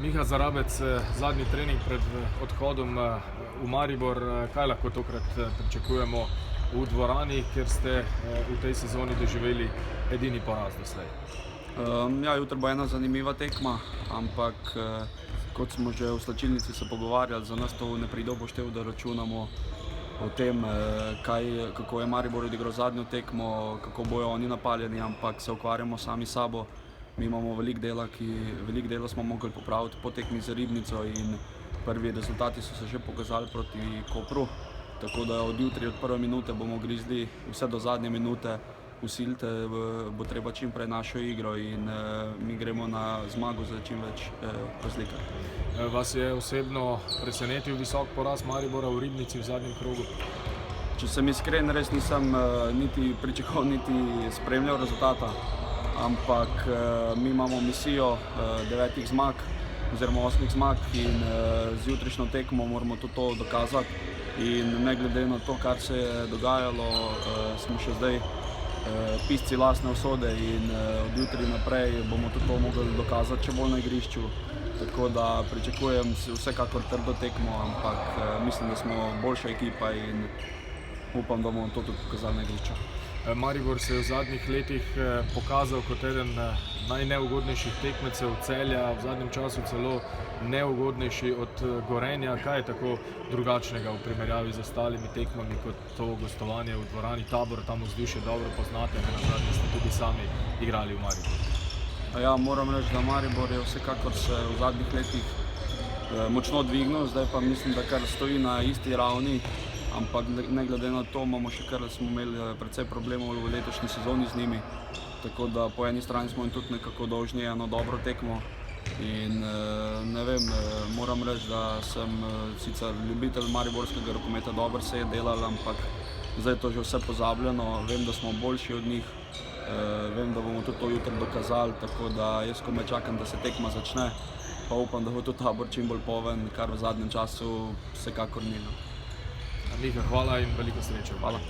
Miha Zarabec, zadnji trening pred odhodom v Maribor. Kaj lahko tokrat pričakujemo v dvorani, kjer ste v tej sezoni doživeli edini poraz doslej? Jutri bo ena zanimiva tekma, ampak kot smo že v slačilnici se pogovarjali, za nas to ne pride v poštev, da računamo o tem, kako je Maribor odigral zadnjo tekmo, kako bojo oni napaljeni, ampak se ukvarjamo sami s sabo. Mi imamo veliko dela smo mogli popraviti po tekmi z Ribnico in prvi rezultati so se že pokazali proti Kopru. Tako da od jutri, od prve minute bomo grizli vse do zadnje minute, usiliti bo treba čim prej našo igro in mi gremo na zmago za čim več razlike. Vas je osebno presenetil visok poraz Maribora v Ribnici v zadnjem krogu? Če sem iskren, res nisem niti pričakoval, niti spremljal rezultata. Ampak mi imamo misijo 9 zmag oziroma 8 zmag in z jutrišnjo tekmo moramo to dokazati. In ne glede na to, kar se je dogajalo, smo še zdaj pisci lastne usode in od jutri naprej bomo to mogli dokazati še bolj na igrišču. Tako da pričakujem vsekakor trdo tekmo, ampak mislim, da smo boljša ekipa in upam, da bomo to tudi pokazali na igrišču. Maribor se je v zadnjih letih pokazal kot eden najneugodnejših tekmecev Celja, v zadnjem času celo neugodnejši od Gorenja. Kaj je tako drugačnega v primerjavi z ostalimi tekmami kot to gostovanje v dvorani Tabor? Tam vzdušje dobro poznate, nenazadnje ste tudi sami igrali v Mariboru. Ja, moram reči, da Maribor je vsekakor se v zadnjih letih močno dvignil, zdaj pa mislim, da kar stoji na isti ravni. Ampak ne glede na to, smo imeli precej problemov v letošnji sezoni z njimi. Tako da po eni strani smo jim tudi nekako dolžni eno dobro tekmo. In ne vem, moram reči, da sem sicer ljubitelj mariborskega rokometa, dobro se je delal, ampak zdaj je to že vse pozabljeno. Vem, da smo boljši od njih, vem, da bomo tudi to jutri dokazali, tako da jaz komaj čakam, da se tekma začne. Pa upam, da bo tudi Tabor čim bolj poln, kar v zadnjem času vsekakor ni. Miha, hvala in veliko sreče. Hvala.